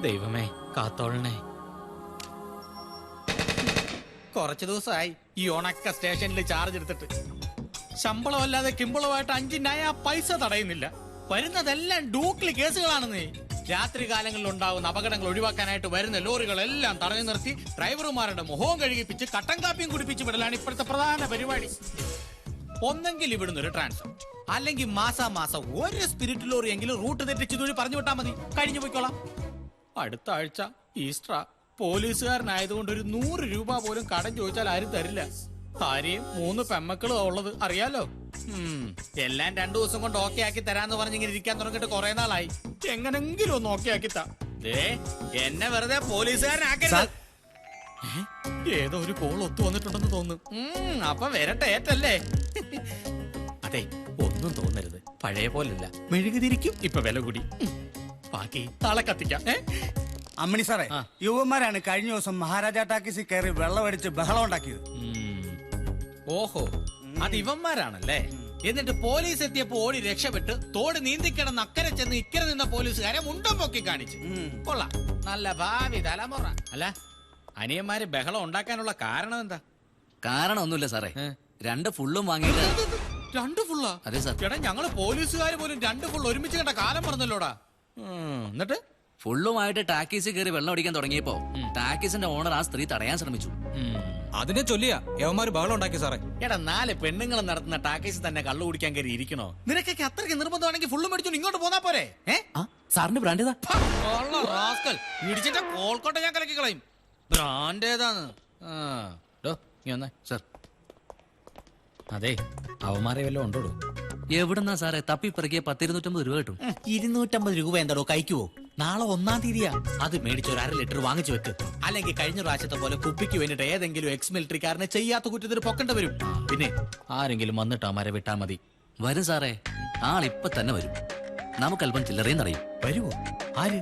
ദൈവമേ കാത്തോളണേ. കുറച്ചു ദിവസമായി ഈ ഉണക്ക സ്റ്റേഷനിൽ ചാർജ് എടുത്തിട്ട് ശമ്പളമല്ലാതെ കിമ്പളമായിട്ട് 5 നയ പൈസ തടയുന്നില്ല. വരുന്നതെല്ലാം ഡൂപ്ലി കേസുകളാണെന്നേ. രാത്രി കാലങ്ങളിൽ ഉണ്ടാകുന്ന അപകടങ്ങൾ ഒഴിവാക്കാനായിട്ട് വരുന്ന ലോറികളെല്ലാം തടഞ്ഞു നിർത്തി ഡ്രൈവർമാരുടെ മുഖവും കഴുകിപ്പിച്ച് കട്ടൻ കാപ്പിയും കുടിപ്പിച്ച് വിടലാണ് ഇപ്പോഴത്തെ പ്രധാന പരിപാടി. ഒന്നെങ്കിൽ ഇവിടുന്ന് ഒരു ട്രാൻസ്ഫർ, അല്ലെങ്കിൽ മാസാമാസം ഒരു സ്പിരിറ്റ് ലോറി എങ്കിലും റൂട്ട് തെറ്റിച്ച് ഇതുവഴി പറഞ്ഞു വിട്ടാൽ മതി, കഴിഞ്ഞു പോയിക്കോളാം. അടുത്ത ആഴ്ച ഈസ്റ്റർ. പോലീസുകാരനായതുകൊണ്ട് ഒരു 100 രൂപ പോലും കടം ചോദിച്ചാൽ ആരും തരില്ല. ഭാര്യയും 3 പെമ്മക്കളും ഉള്ളത് അറിയാലോ. എല്ലാം 2 ദിവസം കൊണ്ട് ഓക്കെ ആക്കി തരാന്ന് പറഞ്ഞിങ്ങനെ ഇരിക്കാൻ തുടങ്ങിയിട്ട് കുറെ നാളായി. എങ്ങനെങ്കിലും ഒന്ന് ഓക്കെ ആക്കി താ. എന്നെ വെറുതെ പോലീസുകാരനാക്കരുത്. ഏതോ ഒരു കോൾ ഒത്തു വന്നിട്ടുണ്ടെന്ന് തോന്നുന്നു. അപ്പൊ വരട്ടെ ഏറ്റല്ലേ. അതെ, ഒന്നും തോന്നരുത്, പഴയ പോലല്ല, മെഴുകുതിരിക്കും ഇപ്പൊ വില കൂടി. ബാക്കി നാളെ കത്തിക്കാം. അമ്മണി സാറേ, യുവന്മാരാണ് കഴിഞ്ഞ ദിവസം മഹാരാജാ ടാക്കീസിൽ കയറി വെള്ളമടിച്ച് ബഹളം ഉണ്ടാക്കിയത്. ഓഹോ, അത് ഇവന്മാരാണല്ലേ. എന്നിട്ട് പോലീസ് എത്തിയപ്പോ ഓടി രക്ഷപ്പെട്ട് തോട് നീന്തിക്കിടന്ന് അക്കരെ ചെന്ന് ഇക്കരെ നിന്ന പോലീസുകാരെ മുണ്ടം പൊക്കി കാണിച്ചു. കൊള്ളാം, നല്ല ഭാവി തലമുറ. അല്ല, അനിയന്മാര് ബഹളം ഉണ്ടാക്കാനുള്ള കാരണം എന്താ? കാരണം ഒന്നുമില്ല സാറേ, 2 ഫുള്ളും വാങ്ങിയിട്ട്. 2 ഫുള്ളാ? അതെ സാർ. ചേട്ടാ, ഞങ്ങള് പോലീസുകാർ പോലും 2 ഫുൾ ഒരുമിച്ച് കണ്ട കാലം പറഞ്ഞല്ലോടാ. എന്നിട്ട് ഫുള്ളുമായിട്ട് ടാക്കീസിൽ കയറി വെള്ളം അടിക്കാൻ തുടങ്ങിയപ്പോ ടാക്കീസിന്റെ ഓണർ ആ സ്ത്രീ തടയാൻ ശ്രമിച്ചു. അതിനെ ചൊല്ലിയാ യവന്മാര് ബഹളം ഉണ്ടാക്കി സാറേ. എടാ, 4 പെണ്ണുങ്ങൾ നടത്തുന്ന ടാക്കീസിൽ തന്നെ കള്ളു കുടിക്കാൻ കയറി ഇരിക്കണോ? നിനക്കൊക്കെ അത്രയ്ക്ക് നിർബന്ധമാണെങ്കിൽ ഫുള്ളും മേടിച്ചു ഇങ്ങോട്ട് പോന്നാ പോരെ? സാറിന്റെ ബ്രാൻഡ് ഏതാ? ഇടിച്ചിട്ട് കോൾക്കോട്ടെ ഞാൻ കലക്കി കളയും. ബ്രാൻഡ് ഏതാന്ന്? സാർ, അതെ, അവന്മാരെ വല്ലതും ഉണ്ടോ? എവിടെന്നാ സാറേ തപ്പിപ്പിറക്കിയ 10-250 രൂപ കിട്ടും. 250 രൂപ എന്താടോ കഴിക്കുവോ? നാളെ 1-ാം തീയതിയാ. അത് മേടിച്ച് ഒരു 1/2 ലിറ്റർ വാങ്ങിച്ചു വെക്ക്. അല്ലെങ്കിൽ കഴിഞ്ഞ പ്രാവശ്യത്തെ പോലെ കുപ്പിക്ക് വേണ്ടിട്ട് ഏതെങ്കിലും എക്സ് മിലിറ്ററിക്കാരനെ ചെയ്യാത്ത കുറ്റത്തിന് പൊക്കേണ്ടി വരും. പിന്നെ ആരെങ്കിലും വന്നിട്ട് അമാരെ വിട്ടാ മതി. വരും സാറേ, ആളിപ്പൊ തന്നെ വരും. നമുക്കല്പം ചില്ലറയും തടയും. വരുവോ? ആര്?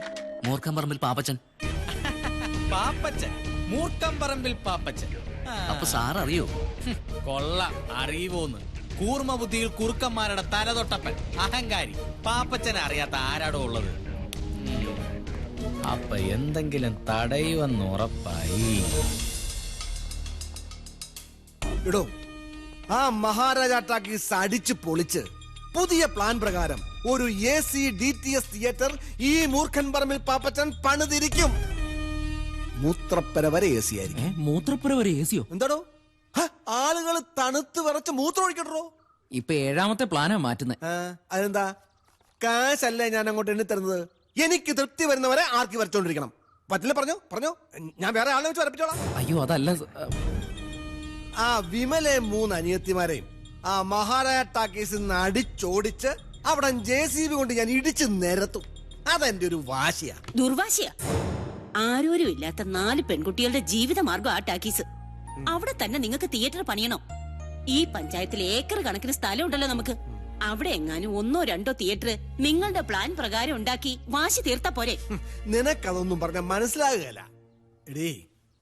മൂർഖംപറമ്പിൽ പാപ്പച്ചൻ. പാപ്പച്ചൻ? മൂർഖംപറമ്പിൽ പാപ്പച്ചൻ? അപ്പൊ സാർ അറിയോ? കൊള്ള, അറിയുവോന്ന്. കൂർമ്മ ബുദ്ധിയിൽ കുറുക്കന്മാരുടെ തലതൊട്ടപ്പൻ, അഹങ്കാരി. പാപ്പച്ചനെ അറിയാത്ത ആരാടോ ഉള്ളത്? അപ്പൊ എന്തെങ്കിലും തടയുമെന്ന് ഉറപ്പായി. ഇടോ, ആ മഹാരാജാ ടാക്കീസ് അടിച്ച് പൊളിച്ച് പുതിയ പ്ലാൻ പ്രകാരം ഒരു AC DTS തിയേറ്റർ ഈ മൂർഖൻ പറമ്പിൽ പാപ്പച്ചൻ പണിതിരിക്കും. മൂത്രപ്പര വരെ AC ആയിരിക്കും. മൂത്രപ്പുര വരെ ACയോ? എന്താടോ, ആളുകൾ തണുത്ത് വിറച്ച് മൂത്രം ഒഴിക്കട്ടോ. ഇപ്പൊ 7ാമത്തെ പ്ലാനാ മാറ്റുന്നത്. അതെന്താ? കാശല്ലേ ഞാൻ അങ്ങോട്ട് എണ്ണി തരുന്നത്. എനിക്ക് തൃപ്തി വരുന്നവരെ ആർക്കി വരച്ചോണ്ടിരിക്കണം. പറ്റില്ല, പറഞ്ഞോ, ഞാൻ വേറെ ആളെ വെച്ച് വരപ്പിച്ചോളാം. അയ്യോ, അതല്ല. ആ വിമലെ 3 അനിയത്തിമാരെയും ആ മഹാരാജ ടാക്കീസിൽ നിന്ന് അടിച്ചോടിച്ച് അവിടെ JCB കൊണ്ട് ഞാൻ ഇടിച്ച് നിരത്തും. അതെന്റെ ഒരു വാശിയാ. ദുർവാശിയാ. ആരോരും ഇല്ലാത്ത 4 പെൺകുട്ടികളുടെ ജീവിതമാർഗം ആ ടാക്കീസ്. അവിടെ തന്നെ നിങ്ങൾക്ക് തിയേറ്റർ പണിയണം. ഈ പഞ്ചായത്തിൽ ഏക്കർ കണക്കിന് സ്ഥലം ഉണ്ടല്ലോ നമുക്ക്. അവിടെ എങ്ങാനും 1-2 തിയേറ്റർ നിങ്ങളുടെ പ്ലാൻ പ്രകാരം ഉണ്ടാക്കി വാശി തീർത്താ പോരെ? നിനക്കതൊന്നും പറഞ്ഞ മനസ്സിലാകുകയല്ല. എടീ,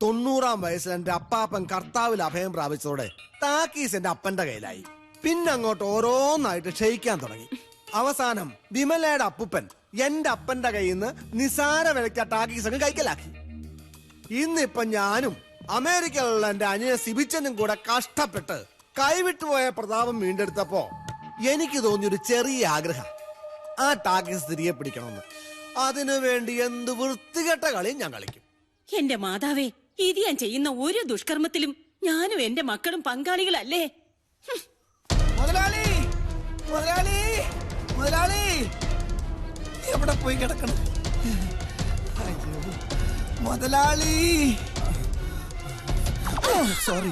90-ാം വയസ്സിൽ എന്റെ അപ്പാപ്പൻ കർത്താവിൽ അഭയം പ്രാപിച്ചതോടെ ടാക്കീസ് എന്റെ അപ്പന്റെ കയ്യിലായി. പിന്നെ അങ്ങോട്ട് ഓരോന്നായിട്ട് ക്ഷയിക്കാൻ തുടങ്ങി. അവസാനം വിമലയുടെ അപ്പൂപ്പൻ എന്റെ അപ്പന്റെ കയ്യിൽ നിന്ന് നിസാര വിലയ്ക്ക് ടാക്കീസ് അങ്ങ് കൈക്കലാക്കി. ഇന്നിപ്പൊ ഞാനും അമേരിക്കയിലുള്ള എന്റെ അനിയ സിബിച്ചനും കൂടെ കഷ്ടപ്പെട്ട് കൈവിട്ടുപോയ പ്രതാപം വീണ്ടെടുത്തപ്പോ എനിക്ക് തോന്നിയൊരു ചെറിയ ആഗ്രഹം, ആ ടാക്കീസ് തിരികെ പിടിക്കണമെന്ന്. അതിനു വേണ്ടി എന്ത് വൃത്തികെട്ട കളിയും ഞാൻ കളിക്കും. എന്റെ മാതാവേ, ഇത് ഞാൻ ചെയ്യുന്ന ഒരു ദുഷ്കർമ്മത്തിലും ഞാനും എന്റെ മക്കളും പങ്കാളികളല്ലേ? മുതലാളി, മുതലാളി, മുതലാളി, എവിടെ പോയി കിടക്കണം? മുതലാളി, സോറി.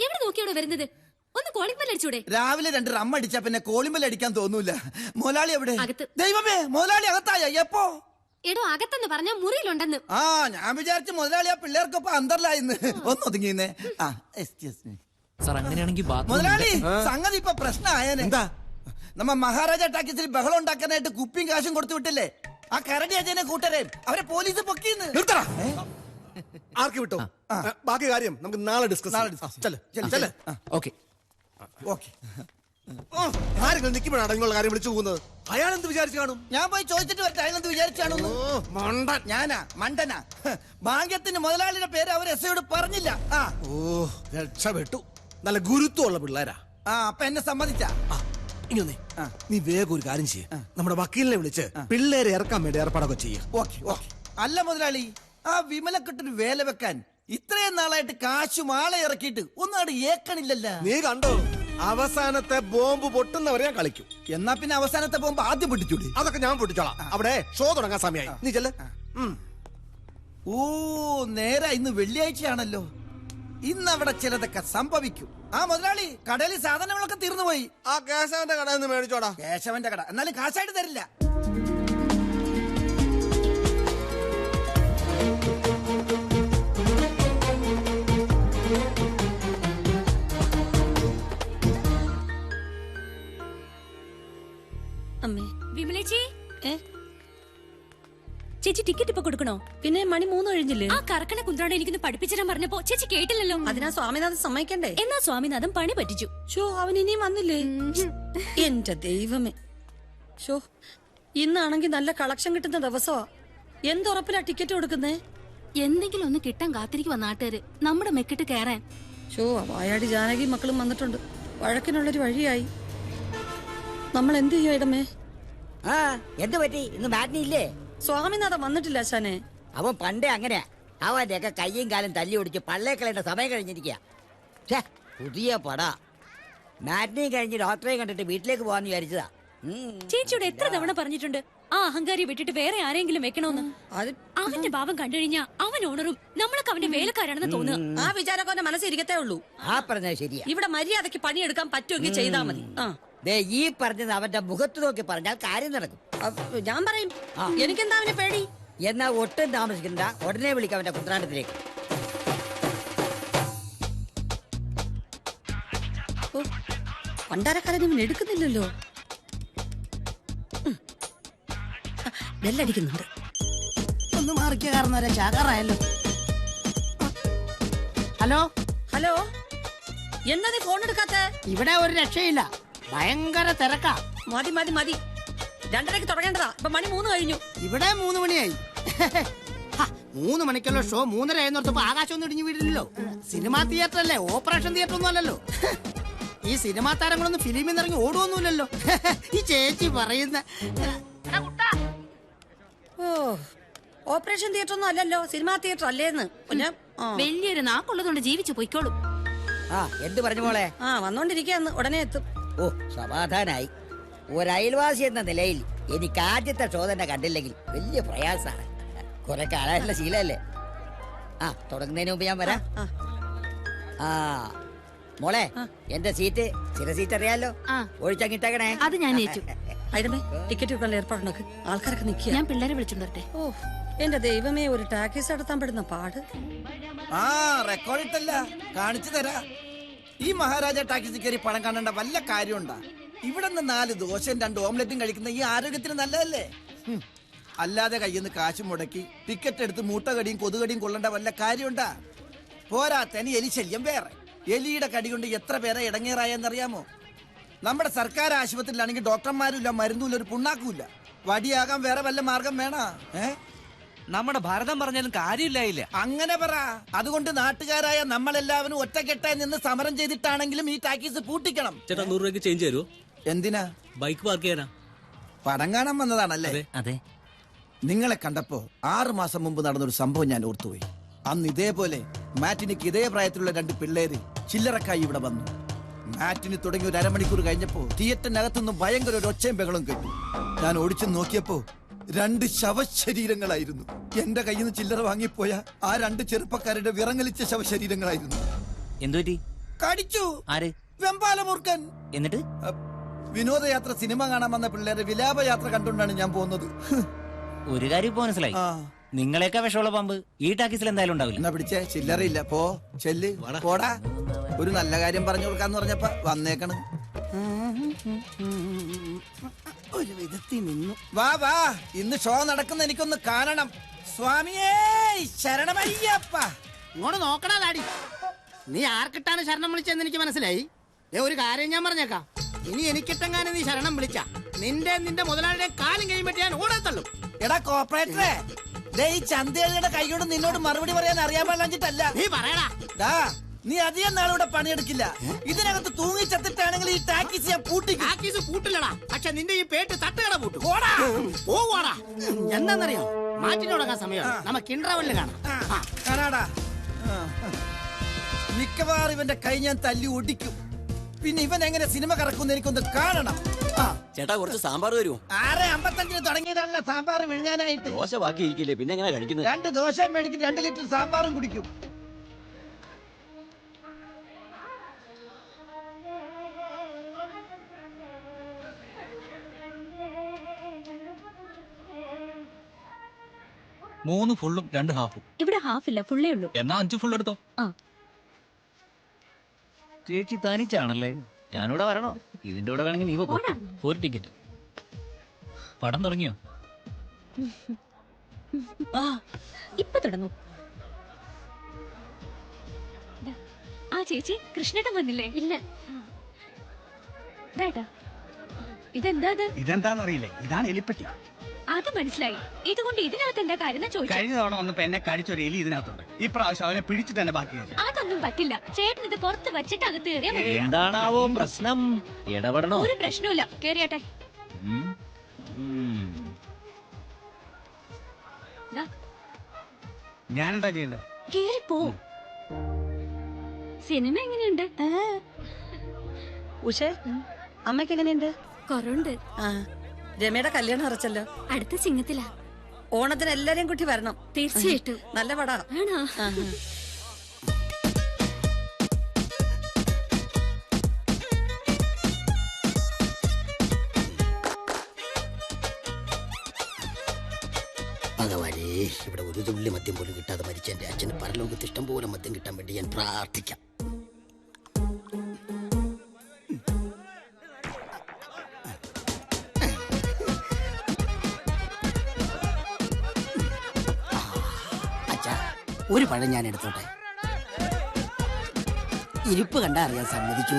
എവിടെ നോക്കിയോടെ വരുന്നത്? ഒന്ന് കോളിംഗ് ബെൽ അടിച്ചൂടെ? രാവിലെ 2 റം അടിച്ചാ പിന്നെ കോളിംഗ് ബെൽ അടിക്കാൻ തോന്നൂല. മുതലാളി എവിടെ? അകത്ത്. ദൈവമേ, മുതലാളി അകത്തായ? എപ്പോ? എടോ, അകത്തെന്ന് പറഞ്ഞ മുറിയിലുണ്ടെന്ന്. ആ, ഞാൻ വിചാരിച്ചു മുതലാളി ആ പിള്ളേർക്കൊപ്പം അന്തർലായിന്ന്. ഒന്ന് ഒതുങ്ങിന്നേ. സാർ, അങ്ങനെയാണെങ്കിൽ മുതലാളി, സംഗതി ഇപ്പൊ പ്രശ്നമായേനെ. എന്താ? നമ്മ മഹാരാജാ ടാക്കീസിൽ ബഹളം ഉണ്ടാക്കാനായിട്ട് കുപ്പിയും കാശും കൊടുത്തു വിട്ടില്ലേ? ആ കരടി അജയനെ കൂട്ടരെ അവരെ പോലീസ് പൊക്കിന്ന്. ആർക്ക് വിട്ടോ? ബാക്കി കാര്യം നമുക്ക് നാളെ ഡിസ്കസ്. ഓക്കെ. ആരെങ്കിലും നിൽക്കുമ്പോഴാണ് നിങ്ങളുടെ കാര്യം വിളിച്ചു പോകുന്നത്. അയാൾ എന്ത് വിചാരിച്ചു കാണും? ഞാൻ പോയി ചോദിച്ചിട്ട് വരട്ടെ അയാളെന്ത് വിചാരിച്ചാണോ? മണ്ടൻ. ഞാനാ മണ്ടനാ? ഭാഗ്യത്തിന് മുതലാളിയുടെ പേര് അവർ എസ് ഐയോട് പറഞ്ഞില്ല. ആ രക്ഷപ്പെട്ടു. നല്ല ഗുരുത്വമുള്ള പിള്ളേരാ. അപ്പൊ എന്നെ സമ്മതിച്ചാ? ഇനി ഒന്നേ, നീ വേഗം ഒരു കാര്യം ചെയ്യ, നമ്മുടെ വക്കീലിനെ വിളിച്ച് പിള്ളേരെ ഇറക്കാൻ വേണ്ടി ഏർപ്പാടൊക്കെ ചെയ്യ. Okay okay. അല്ല മുതലാളി, ആ വിമലക്കെട്ടിന് വേല വെക്കാൻ ഇത്രയും നാളായിട്ട് കാശും ആളെ ഇറക്കിയിട്ട് ഒന്നാട് ഏക്കണില്ലല്ല. നീ കണ്ടോ, അവസാനത്തെ ബോംബ് പൊട്ടുന്നവരെ ഞാൻ കളിക്കും. എന്നാ പിന്നെ അവസാനത്തെ ബോംബ് ആദ്യം പൊട്ടിച്ചൂടി. അതൊക്കെ ഞാൻ പൊട്ടിച്ചോളാം. അവിടെ ഷോ തുടങ്ങാൻ സമയമായി, നീ ചെല്ല്. ഓ നേരെ ഇന്ന് വെള്ളിയാഴ്ചയാണല്ലോ. ഇന്ന് അവിടെ ചിലതൊക്കെ സംഭവിക്കും. ആ മുതലാളി, കടയിൽ സാധനങ്ങളൊക്കെ തീർന്നുപോയി. ആ കേശവന്റെ കടയിൽ നിന്ന് മേടിച്ചോടാ. കേശവന്റെ കട എന്നാലും കാശായിട്ട് തരില്ല. അമ്മേ വിമലേച്ചി, ചേച്ചി ടിക്കറ്റ് ഇപ്പൊ കൊടുക്കണോ? പിന്നെ മണി 3 കഴിഞ്ഞില്ലേ? ആ കറക്കണ കുന്ത്രാണ്ട് എനിക്കൊന്ന് പഠിപ്പിച്ചിടാൻ പറഞ്ഞപ്പോ ചേച്ചി കേട്ടില്ലല്ലോ. അതിനാ സ്വാമിനാഥൻ സമ്മതിക്കണ്ടേ? എന്നാ സ്വാമിനാഥൻ പണി പറ്റിച്ചു. ഷോ അവൻ ഇനിയും വന്നില്ലേ? എന്റെ ദൈവമേ, ഷോ ഇന്നാണെങ്കി നല്ല കളക്ഷൻ കിട്ടുന്ന ദിവസമാ. എന്തുറപ്പിലാ ടിക്കറ്റ് കൊടുക്കുന്നേ? എന്തെങ്കിലും ഒന്ന് കിട്ടാൻ കാത്തിരിക്കുവാ നാട്ടുകാര് നമ്മുടെ മെക്കിട്ട് കയറാൻ. ഷോ വായാടി ജാനകി മക്കളും വന്നിട്ടുണ്ട്. വഴക്കിനുള്ളൊരു വഴിയായി. നമ്മൾ എന്ത് ചെയ്യും ഇടമേ? എന്ത് പറ്റി? ഇന്ന് മാറ്റിനി ഇല്ലേ? സ്വാമിനാഥൻ വന്നിട്ടില്ല അച്ഛനെ. അവൻ പണ്ടേ അങ്ങനെയാ. അവന്റെ ഒക്കെ കയ്യും കാലും തല്ലി ഒടിച്ച് പള്ളേക്കളേണ്ട സമയം കഴിഞ്ഞിരിക്കുക. പുതിയ പടാ. മാറ്റിനി കഴിഞ്ഞ് ഡോക്ടറെ കണ്ടിട്ട് വീട്ടിലേക്ക് പോകാന്ന് വിചാരിച്ചതാ. ചേച്ചിയോട് എത്ര തവണ പറഞ്ഞിട്ടുണ്ട് ആ അഹങ്കാരി വിട്ടിട്ട് വേറെ ആരെങ്കിലും വെക്കണോന്ന്. അവന്റെ ഭാവം കണ്ടു കഴിഞ്ഞാ അവൻ ഓണറും നമ്മളൊക്കെ അവന്റെ വേലക്കാരാണെന്ന് തോന്നുക. ആ വിചാരമൊക്കെ അവന്റെ മനസ്സിരിക്കത്തേ ഉള്ളൂ. ആ പറഞ്ഞത് ശരിയാ. ഇവിടെ മര്യാദക്ക് പണിയെടുക്കാൻ പറ്റുമെങ്കിൽ ചെയ്താൽ മതി. ഈ പറഞ്ഞത് അവന്റെ മുഖത്ത് നോക്കി പറഞ്ഞാൽ കാര്യം നടക്കും. ഞാൻ പറയും. എനിക്കെന്താ അവനെ പേടി? എന്നാ ഒട്ടും താമസിക്കണ്ട, ഉടനെ വിളിക്കാം അവന്റെ കുത്രാണ്ടത്തിലേക്ക്. പണ്ടാരക്കാരൻ ഇവൻ എടുക്കുന്നില്ലല്ലോ. ബെല്ലടിക്കുന്നുണ്ട്. ഒന്ന് മാറിക്കുക, കാരണം ചാകാറായല്ലോ. ഹലോ ഹലോ, എന്താ നീ ഫോൺ എടുക്കാത്ത? ഇവിടെ ഒരു രക്ഷയില്ല, ഭയങ്കര തിരക്കാ. മതി മതി മതി, 2:30 തുടങ്ങേണ്ടതാ. ഇപ്പൊ മണി 3 കഴിഞ്ഞു. ഇവിടെ 3 മണിയായി. 3 മണിക്കുള്ള ഷോ 3:30 ആയെന്നോർത്തപ്പോ ആകാശമൊന്നും ഇടിഞ്ഞു വീടില്ലല്ലോ. സിനിമാ തിയേറ്റർ അല്ലേ, ഓപ്പറേഷൻ തിയേറ്റർ ഒന്നും അല്ലല്ലോ. ഈ സിനിമാ താരങ്ങളൊന്നും ഫിലിമിൽ നിന്ന് ഇറങ്ങി ഓടുവൊന്നുമില്ലല്ലോ. ഈ ചേച്ചി പറയുന്ന ഓ, ഓപ്പറേഷൻ തിയേറ്റർ ഒന്നും അല്ലല്ലോ, സിനിമാ തിയേറ്റർ അല്ലേന്ന്. വലിയൊരു നാക്കുള്ളതുകൊണ്ട് ജീവിച്ചു പൊയ്ക്കോളും. എന്ത് പറഞ്ഞു മോളെ? വന്നോണ്ടിരിക്കാന്ന്, ഉടനെ എത്തും. ഓ, സമാധാനായി. ഒരയൽവാസി എന്ന നിലയിൽ എനിക്ക് ആദ്യത്തെ ഷോ തന്നെ കണ്ടില്ലെങ്കിൽ വലിയ പ്രയാസാണ്. കുറെ കാലായിട്ടുള്ള ശീലല്ലേ. തുടങ്ങുന്നതിന് മുമ്പ് ഞാൻ വരാം. മോളെ, എന്റെ സീറ്റ് ചില സീറ്റ് അറിയാലോ, ഒഴിച്ചങ്ങിട്ടേക്കണേ. അത് ഞാൻ ഏറ്റു. അയിടമേ, ടിക്കറ്റ് വെക്കാനുള്ള ഏർപ്പാടുണ്ടാക്ക്. ആൾക്കാരൊക്കെ നിൽക്കുക. ഞാൻ പിള്ളേരെ വിളിച്ചോണ്ടേ. ഓ എന്റെ ദൈവമേ, ഒരു ടാക്സി നടത്താൻ പെടുന്ന പാട്. റെക്കോർഡിട്ടല്ല, കാണിച്ചു തരാ. ഈ മഹാരാജ ടാക്സി കയറി പണം കാണേണ്ട വല്ല കാര്യമുണ്ടാ? ഇവിടെ നിന്ന് 4 ദോശയും 2 ഓംലെറ്റും കഴിക്കുന്ന ഈ ആരോഗ്യത്തിന് നല്ലതല്ലേ? അല്ലാതെ കയ്യിൽ നിന്ന് കാശ് മുടക്കി ടിക്കറ്റ് എടുത്ത് മൂട്ടകടിയും കൊതുകടിയും കൊള്ളേണ്ട വല്ല കാര്യമുണ്ടാ? പോരാത്തനി എലി ശല്യം വേറെ. എലിയുടെ കടി കൊണ്ട് എത്ര പേരെ ഇടങ്ങേറായെന്നറിയാമോ? നമ്മുടെ സർക്കാർ ആശുപത്രിയിലാണെങ്കിൽ ഡോക്ടർമാരുമില്ല, മരുന്നുമില്ല, ഒരു പുണ്ണാക്കുമില്ല. വടിയാകാൻ വേറെ വല്ല മാർഗം വേണ? നമ്മുടെ ഭാരതം പറഞ്ഞാലും കാര്യമില്ലായില്ല. അങ്ങനെ പറ. അതുകൊണ്ട് നാട്ടുകാരായ നമ്മളെല്ലാവരും ഒറ്റക്കെട്ടായി നിന്ന് സമരം ചെയ്തിട്ടാണെങ്കിലും ഈ ടാക്കീസ് പൂട്ടിക്കണം. ചേട്ടാ 100 രൂപയ്ക്ക് ചേഞ്ച് തരുമോ? എന്തിനാ? ബൈക്ക് പാർക്ക് ചെയ്യാനാ. പടം കാണാൻ വന്നതാണല്ലേ? അതെ. നിങ്ങളെ കണ്ടപ്പോ 6 മാസം മുമ്പ് നടന്നൊരു സംഭവം ഞാൻ ഓർത്തുപോയി. അന്ന് ഇതേപോലെ മാറ്റിനിക്ക് ഇതേ പ്രായത്തിലുള്ള 2 പിള്ളേര് ചില്ലറക്കായി ഇവിടെ വന്നു. മാറ്റിന് തുടങ്ങി ഒരു അരമണിക്കൂർ കഴിഞ്ഞപ്പോ തിയേറ്ററിനകത്തുനിന്ന് ഭയങ്കര ഒരു ഒച്ചയും ബഹളം കേട്ടു. ഞാൻ ഓടിച്ചു നോക്കിയപ്പോ 2 ശവശരീരങ്ങളായിരുന്നു. എന്റെ കയ്യിൽ നിന്ന് ചില്ലറ വാങ്ങിപ്പോയ ആ 2 ചെറുപ്പക്കാരുടെ വിറങ്ങലിച്ച ശവശരീരങ്ങളായിരുന്നു. എന്തുപറ്റി? കടിച്ചു. ആര്? വെമ്പാലമൂർഖൻ. എന്നിട്ട് വിനോദയാത്ര സിനിമ കാണാൻ വന്ന പിള്ളേരെ വിലാപയാത്ര കണ്ടുകൊണ്ടാണ് ഞാൻ പോകുന്നത്. ഒരു കാര്യം ഇപ്പൊ മനസ്സിലായി, നിങ്ങളെയൊക്കെ വിഷമുള്ള പാമ്പ് ഈ ടാക്കീസിൽ എന്തായാലും ഉണ്ടാവില്ല. എന്നാ പിടിച്ചേ, ചില്ലറയില്ല. പോ, ചെല്ല്, പോടാ. ഒരു നല്ല കാര്യം പറഞ്ഞു കൊടുക്കാന്ന് പറഞ്ഞപ്പ വന്നേക്കണം. ഒരു വിധത്തിൽ നിന്നു. വാ വാ, ഇന്ന് ഷോ നടക്കുന്ന എനിക്കൊന്ന് കാണണം. സ്വാമിയേ ശരണമയ്യപ്പ. ഇങ്ങോട്ട് നോക്കണ ലാടി. നീ ആർക്കിട്ടാണ് ശരണം വിളിച്ചെന്ന് എനിക്ക് മനസ്സിലായി. ഒരു കാര്യം ഞാൻ പറഞ്ഞേക്കാം, ഇനി എനിക്കിട്ടെങ്ങാനും നീ ശരണം വിളിച്ച നിന്റെ മുതലാളിയുടെ കാലും കഴിയുമ്പോ ഞാൻ ഓടത്തള്ളും. എടാ കോപ്പറേറ്ററെ, ദേ ഈ ചന്തയുടെ കൈകൊണ്ട് നിന്നോട് മറുപടി പറയാൻ അറിയാൻ പാടില്ല. നീ പറയടാ. നീ അധികം നാളിവിടെ പണിയെടുക്കില്ല. ഇതിനകത്ത് തൂങ്ങി ചത്തിട്ടാണെങ്കിൽ ഈ ടാക്കീസ് ഞാൻ പൂട്ടിക്കും. ടാക്കീസ് പൂട്ടില്ലടാ, പക്ഷെ നിന്റെ ഈ പേട്ട് തട്ടുകട പൂട്ടും. പോവാടാ. എന്താന്നറിയോ, മാറ്റിന് തുടങ്ങാൻ സമയം, നമുക്ക് ഇന്റർവെല്ലിൽ കാണാടാ. മിക്കവാറും ഇവന്റെ കൈ ഞാൻ തല്ലി ഒടിക്കും. പിന്നെ ഇവൻ എങ്ങനെ സിനിമ കറക്കുന്ന എനിക്കൊന്ന് കാണണം. ചേട്ടാ കുറച്ച് സാമ്പാർ തരുമോ? 6:55 തുടങ്ങിയതാണല്ലോ സാമ്പാർ വിഴുങ്ങാനായിട്ട്. ദോശ ബാക്കി ഇരിക്കില്ലേ, പിന്നെ എങ്ങനെ കഴിക്കുന്നത്? 2 ദോശ മേടിക്കും, 2 ലിറ്റർ സാമ്പാറും കുടിക്കും. മൂന്ന് ഫുള്ളും 2 ഹാഫും. ഇവിടെ ഹാഫ് ഇല്ല, ഫുള്ളേ ഉള്ളൂ. എന്നാ 5 ഫുൾ എടുത്തോ. ചേച്ചി തനിച്ചാണല്ലേ? ഞാനിവിടെ വരണോ? ഇതിന്റെ കൂടെ വേണമെങ്കിൽ നീ പോ. ഒരു ടിക്കറ്റ്. പടം തുടങ്ങിയോ? ഇപ്പൊ തുടങ്ങും. ആ ചേച്ചി, കൃഷ്ണേട്ടൻ വന്നില്ലേ? ഇല്ല. ഇതെന്താ? ഇതെന്താന്നറിയില്ലേ? ഇതാണ് എലിപ്പെട്ടി. അത് മനസ്സിലായി. ഇതുകൊണ്ട് ഇതിനകത്ത് എന്താ കാര്യം ചോദിച്ചു. കഴിഞ്ഞ തവണ വന്നപ്പോ എന്നെ കടിച്ചൊരു എലി ഇതിനകത്തുണ്ട്. ഈ പ്രാവശ്യം അവനെ പിടിച്ചിട്ട് തന്നെ ബാക്കി. അതൊന്നും പറ്റില്ല. ചേട്ടൻ ഇത് പുറത്ത് വെച്ചിട്ട് അകത്ത് കയറിയാ മതി. എന്താണാവോ പ്രശ്നം? ഇടപെടണോ? ഒരു പ്രശ്നമില്ല, കേറിയാട്ടെ. ഞാനെന്താ ചെയ്യണ്ടേ? കേറിപ്പോ. സിനിമ എങ്ങനെയുണ്ട്? ഉഷേ, അമ്മയ്ക്ക് എങ്ങനെയുണ്ട്? കുറവുണ്ട്. രമയുടെ കല്യാണം ഉറച്ചല്ലോ. അടുത്ത ചിങ്ങത്തിലാ. ഓണത്തിന് എല്ലാരെയും കൂട്ടി വരണം. തീർച്ചയായിട്ടും. നല്ല പടാ. ആണോ? ഭഗവാനേ, ഇവിടെ ഒരു തുള്ളി മദ്യം പോലും കിട്ടാതെ മരിച്ച എന്റെ അച്ഛന് പരലോകത്ത് ഇഷ്ടം പോലെ മദ്യം കിട്ടാൻ വേണ്ടി ഞാൻ പ്രാർത്ഥിക്കാം. അച്ഛാ, ഒരു പഴം ഞാൻ എടുത്തോട്ടെ. ഇരിപ്പ് കണ്ടാ അറിയാൻ സമ്മതിച്ചു.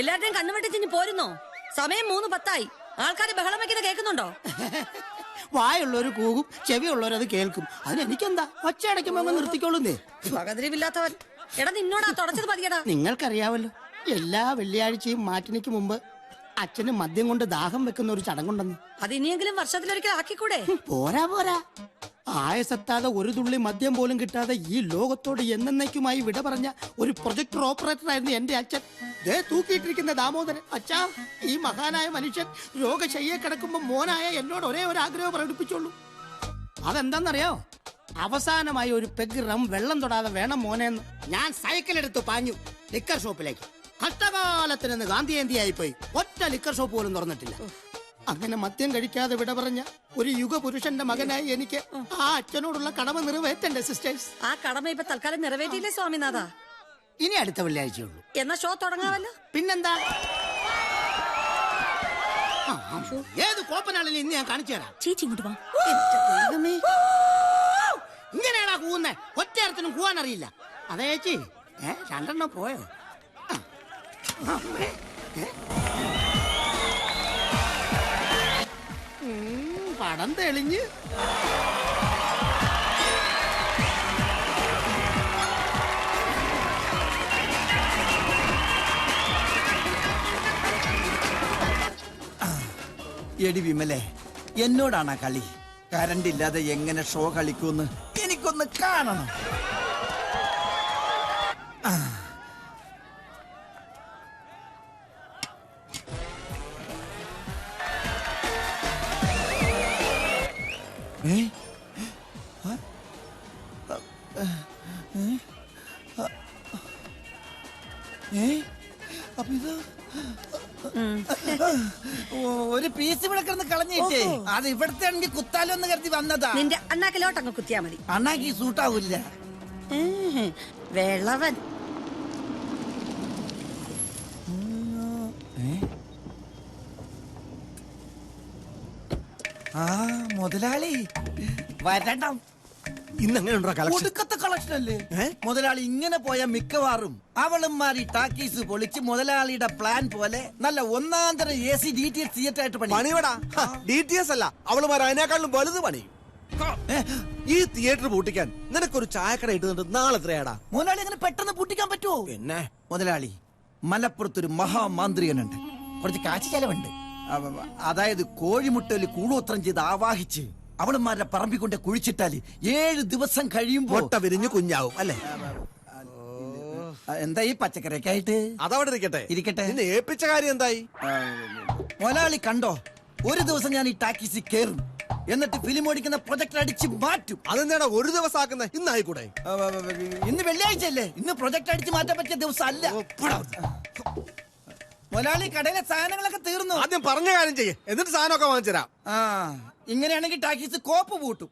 എല്ലാരുടെയും കണ്ണുവെട്ടിച്ചിഞ്ഞ് പോരുന്നോ? സമയം 3:10. ആൾക്കാര് ബഹളം വയ്ക്കുന്ന കേൾക്കുന്നുണ്ടോ? വായുള്ളവര് കൂകും, ചെവിയുള്ളവരത് കേൾക്കും. അതിനെനിക്കെന്താ, ഒച്ചയടയ്ക്കുമ്പോ നിർത്തിക്കോളുന്നേ. പകതിരിവില്ലാത്തവൻ. എടാ, നിന്നോടാ തുടച്ചത് പതിയടാ. നിങ്ങൾക്കറിയാവല്ലോ, എല്ലാ വെള്ളിയാഴ്ചയും മാറ്റിനിക്ക് മുമ്പ് അച്ഛന് മദ്യം കൊണ്ട് ദാഹം വെക്കുന്ന ഒരു ചടങ്ങുണ്ടെന്ന്. അത് ഇനിയെങ്കിലും വർഷത്തിലൊരിക്കൽ ആക്കിക്കൂടെ? പോരാ. ആയസെത്താതെ ഒരു തുള്ളി മദ്യം പോലും കിട്ടാതെ ഈ ലോകത്തോട് എന്നേക്കുമായി വിട പറഞ്ഞ ഒരു പ്രൊജക്ടർ ഓപ്പറേറ്റർ ആയിരുന്നു എന്റെ അച്ഛൻ. ദേ തൂക്കിയിട്ടിരിക്കുന്ന ദാമോദരൻ. അച്ഛാ, ഈ മഹാനായ മനുഷ്യൻ രോഗശയ്യെ കിടക്കുമ്പോ മോനായ എന്നോട് ഒരേ ഒരു ആഗ്രഹം പ്രകടിപ്പിച്ചോളൂ. അതെന്താന്നറിയോ? അവസാനമായി ഒരു പെഗ് റം വെള്ളം തൊടാതെ വേണം മോനെന്ന്. ഞാൻ സൈക്കിൾ എടുത്ത് പാഞ്ഞു ലിക്കർ ഷോപ്പിലേക്ക്. കഷ്ടകാലത്തിനെന്ന് ഗാന്ധിജയന്തിയായി പോയി. ഒറ്റ ലിക്കർ ഷോപ്പ് പോലും തുറന്നിട്ടില്ല. അങ്ങനെ മദ്യം കഴിക്കാതെ വിട പറഞ്ഞ ഒരു യുഗപുരുഷന്റെ മകനായി എനിക്ക് ആ അച്ഛനോടുള്ള കടമ നിറവേറ്റണ്ടേ സിസ്റ്റേഴ്സ്? ആ കടമ ഇപ്പൊ തൽക്കാലം നിറവേറ്റിയില്ലേ സ്വാമിനാഥ? ഇനി അടുത്ത വെള്ളിയാഴ്ചയുള്ളൂ. എന്നാ ഷോ തുടങ്ങാമല്ലോ. പിന്നെന്താ, ഏത് കോപ്പനാണെങ്കിലും ഇന്ന് ഞാൻ കാണിച്ചു തരാം. ചേച്ചി ഇങ്ങോട്ട് വാ. ഇങ്ങനെയാണാ കൂവുന്നേ? ഒറ്റയരത്തിനും കൂവാൻ അറിയില്ല. അതെ ചേച്ചി, 2 പോയോ? പടം തെളിഞ്ഞ്. എടി വിമലേ, എന്നോടാണ് കളി. കറണ്ട് ഇല്ലാതെ എങ്ങനെ ഷോ കളിക്കൂന്ന് എനിക്കൊന്ന് കാണണം. ഒരു പീസ് ഇവിടെ കിടന്ന് കളഞ്ഞിട്ടേ അത് ഇവിടത്തെ ആണെങ്കിൽ കുത്താലോ എന്ന് കരുതി വന്നതാ. നിന്റെ അണ്ണാക്കിലോട്ട് അങ്ങ് കുത്തിയാ മതി. അണ്ണാക്കി സൂട്ടാവൂല്ല. വെള്ളവൻ. ആ മുതലാളി വരണം. ഇന്ന് എങ്ങനെയുണ്ടോ കളക്ഷൻ? ഒടുക്കത്തെ കളക്ഷൻ അല്ലേ മുതലാളി? ഇങ്ങനെ പോയ മിക്കവാറും അവളുമാരി ടാക്കീസ് പൊളിച്ച് മുതലാളിയുടെ പ്ലാൻ പോലെ നല്ല ഒന്നാന്തര AC DTS തിയേറ്റർ ആയിട്ട് പണിയടാ. DTS അല്ല, അവളുമാർ അതിനേക്കാളും വലുത് പണി. ഈ തിയേറ്റർ പൂട്ടിക്കാൻ നിനക്കൊരു ചായക്കട ഇട്ടുന്നുണ്ട്. നാളെ എത്രയാടാ? മുതലാളി അങ്ങനെ പെട്ടെന്ന് പൂട്ടിക്കാൻ പറ്റുമോ? പിന്നെ മുതലാളി, മലപ്പുറത്തൊരു മഹാമാന്ത്രികനുണ്ട്, കുറച്ച് കാശ് ചെലവുണ്ട്. അതായത് കോഴിമുട്ടയിൽ കൂടോത്രം ചെയ്ത് ആവാഹിച്ച് അവളുമാരുടെ പറമ്പിൽ കൊണ്ട് കുഴിച്ചിട്ടാല് 7 ദിവസം കഴിയുമ്പോ മുട്ട വിരിഞ്ഞ് കുഞ്ഞാവും അല്ലേ? എന്താ ഈ പച്ചക്കറിയൊക്കെ ആയിട്ട്? അതവിടെ ഇരിക്കട്ടെ. ഇരിക്കട്ടെ. നിന്നെ ഏൽപ്പിച്ച കാര്യം എന്തായി? മുതലാളി കണ്ടോ, ഒരു ദിവസം ഞാൻ ഈ ടാക്കീസിൽ കയറും, എന്നിട്ട് ഫിലിം ഓടിക്കുന്ന പ്രൊജക്ടർ അടിച്ച് മാറ്റും. അതെന്താടാ ഒരു ദിവസം ആക്കുന്നത്? ഇന്നായിക്കൂടെ? ഇന്ന് വെള്ളിയാഴ്ച അല്ലേ? ഇന്ന് പ്രൊജക്ടർ അടിച്ച് മാറ്റാൻ പറ്റിയ ദിവസം അല്ല. മുതലാളി, കടയിലെ സാധനങ്ങളൊക്കെ തീർന്നു. ആദ്യം പറഞ്ഞ കാര്യം ചെയ്യേ, എന്നിട്ട് സാധനമൊക്കെ വാങ്ങിച്ചു തരാം. ഇങ്ങനെയാണെങ്കിൽ ടാക്കീസ് കോപ്പ് പൂട്ടും.